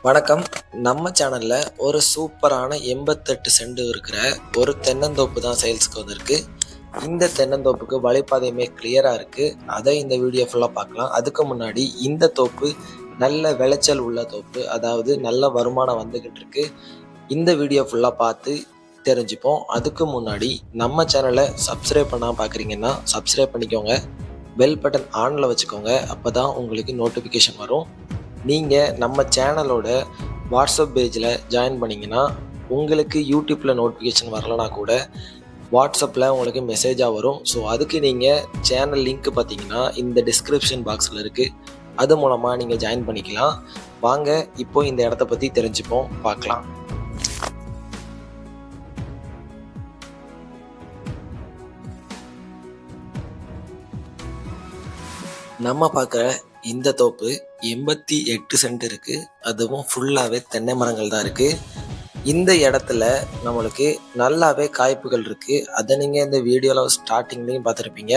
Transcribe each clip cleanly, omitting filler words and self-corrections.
வணக்கம். நம்ம சேனல்ல ஒரு சூப்பரான 88 சென்ட் இருக்கிற ஒரு தென்னந்தோப்பு தான் சேல்ஸ்க்கு வந்திருக்கு. இந்த தென்னந்தோப்புக்கு வழிப்பாதையுமே கிளியரா இருக்கு. அதை இந்த வீடியோ ஃபுல்லா பார்க்கலாம். அதுக்கு முன்னாடி இந்த தோப்பு நல்ல விளைச்சல் உள்ள தோப்பு, அதாவது நல்ல வருமானம் வந்துகிட்டு இருக்கு. இந்த வீடியோ ஃபுல்லா பார்த்து தெரிஞ்சுப்போம். அதுக்கு முன்னாடி நம்ம சேனலை சப்ஸ்கிரைப் பண்ணாம பார்க்குறீங்கன்னா சப்ஸ்கிரைப் பண்ணிக்கோங்க. பெல் பட்டன் ஆன்ல வச்சுக்கோங்க. அப்பதான் உங்களுக்கு நோட்டிஃபிகேஷன் வரும். நீங்கள் நம்ம சேனலோட வாட்ஸ்அப் பேஜில் ஜாயின் பண்ணிங்கன்னா உங்களுக்கு யூடியூப்பில் நோட்டிஃபிகேஷன் வரலனா கூட வாட்ஸ்அப்பில் உங்களுக்கு மெசேஜாக வரும். ஸோ அதுக்கு நீங்கள் சேனல் லிங்க் பார்த்தீங்கன்னா இந்த டிஸ்கிரிப்ஷன் பாக்ஸில் இருக்குது. அது மூலமாக நீங்கள் ஜாயின் பண்ணிக்கலாம். வாங்க இப்போ இந்த இடத்த பற்றி தெரிஞ்சுப்போம், பார்க்கலாம். நம்ம பார்க்குற இந்த தோப்பு 88 சென்ட் இருக்குது. அதுவும் ஃபுல்லாகவே தென்னை மரங்கள் தான் இருக்குது. இந்த இடத்துல நம்மளுக்கு நல்லாவே காய்ப்புகள் இருக்குது. அதை நீங்கள் இந்த வீடியோவில் ஸ்டார்டிங்லேயும் பார்த்துருப்பீங்க.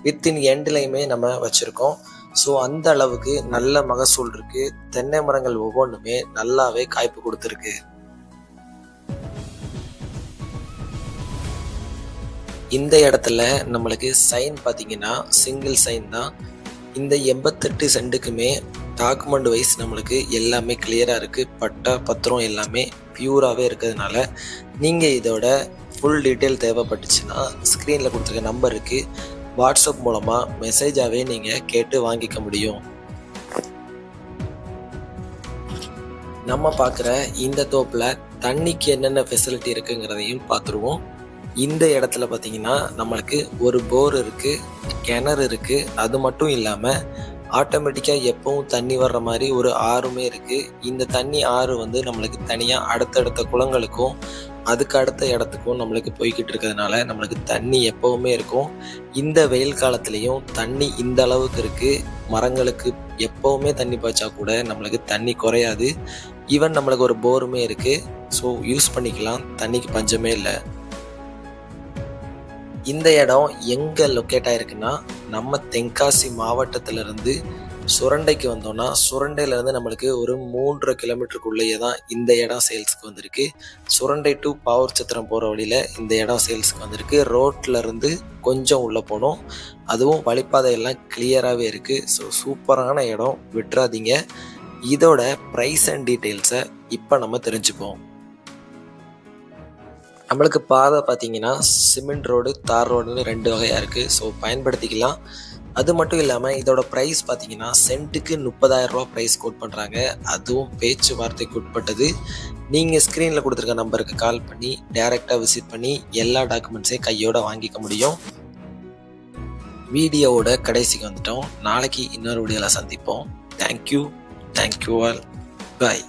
வித்தின் எண்ட்லையுமே நம்ம வச்சுருக்கோம். ஸோ அந்த அளவுக்கு நல்ல மகசூல் இருக்குது. தென்னை மரங்கள் ஒவ்வொன்றுமே நல்லாவே காய்ப்பு கொடுத்துருக்கு. இந்த இடத்துல நம்மளுக்கு சைன் பார்த்தீங்கன்னா சிங்கிள் சைன் தான். இந்த 88 சென்ட்டுக்குமே டாக்குமெண்ட் வைஸ் நம்மளுக்கு எல்லாமே கிளியராக இருக்குது. பட்டா பத்திரம் எல்லாமே பியூராகவே இருக்கிறதுனால நீங்கள் இதோட ஃபுல் டீட்டெயில் தேவைப்பட்டுச்சுன்னா ஸ்க்ரீனில் கொடுத்துருக்க நம்பருக்கு வாட்ஸ்அப் மூலமாக மெசேஜாகவே நீங்கள் கேட்டு வாங்கிக்க முடியும். நம்ம பார்க்குற இந்த தோப்பில் தண்ணிக்கு என்னென்ன ஃபெசிலிட்டி இருக்குங்கிறதையும் பார்த்துருவோம். இந்த இடத்துல பார்த்தீங்கன்னா நம்மளுக்கு ஒரு போர் இருக்குது, கிணறு இருக்குது. அது மட்டும் இல்லாமல் ஆட்டோமேட்டிக்காக எப்பவும் தண்ணி வர்ற மாதிரி ஒரு ஆறுமே இருக்குது. இந்த தண்ணி ஆறு நம்மளுக்கு தனியாக அடுத்தடுத்த குளங்களுக்கும் அதுக்கு அடுத்த இடத்துக்கும் நம்மளுக்கு போய்கிட்டு இருக்கிறதுனால நம்மளுக்கு தண்ணி எப்போவுமே இருக்கும். இந்த வெயில் காலத்துலேயும் தண்ணி இந்த அளவுக்கு இருக்குது. மரங்களுக்கு எப்போவுமே தண்ணி பாய்ச்சா கூட நம்மளுக்கு தண்ணி குறையாது. ஈவன் நம்மளுக்கு ஒரு போருமே இருக்குது. ஸோ யூஸ் பண்ணிக்கலாம், தண்ணிக்கு பஞ்சமே இல்லை. இந்த இடம் எங்கே லொக்கேட் ஆகிருக்குன்னா நம்ம தென்காசி மாவட்டத்திலேருந்து சுரண்டைக்கு வந்தோம்னா சுரண்டையிலேருந்து நம்மளுக்கு ஒரு 3.5 கிலோமீட்டருக்குள்ளேயே தான் இந்த இடம் சேல்ஸுக்கு வந்திருக்கு. சுரண்டை டு பாவூர் சத்திரம் போகிற வழியில் இந்த இடம் சேல்ஸுக்கு வந்திருக்கு. ரோட்லேருந்து கொஞ்சம் உள்ளே போனோம். அதுவும் வழிப்பாதையெல்லாம் கிளியராகவே இருக்குது. ஸோ சூப்பரான இடம், விட்டுறாதீங்க. இதோட ப்ரைஸ் அண்ட் டீட்டெயில்ஸை இப்போ நம்ம தெரிஞ்சுப்போம். நம்மளுக்கு பாதை பார்த்தீங்கன்னா சிமெண்ட் ரோடு, தார் ரோடுன்னு 2 வகையாக இருக்குது. ஸோ பயன்படுத்திக்கலாம். அது மட்டும் இல்லாமல் இதோட ப்ரைஸ் பார்த்தீங்கன்னா சென்ட்டுக்கு 30,000 ரூபா ப்ரைஸ் கோட் பண்ணுறாங்க. அதுவும் பேச்சுவார்த்தைக்கு உட்பட்டது. நீங்கள் ஸ்க்ரீனில் கொடுத்துருக்க நம்பருக்கு கால் பண்ணி டைரெக்டாக விசிட் பண்ணி எல்லா டாக்குமெண்ட்ஸையும் கையோடு வாங்கிக்க முடியும். வீடியோவோட கடைசிக்கு வந்துட்டோம். நாளைக்கு இன்னொரு வீடியோவில் சந்திப்போம். Thank you all. பாய்.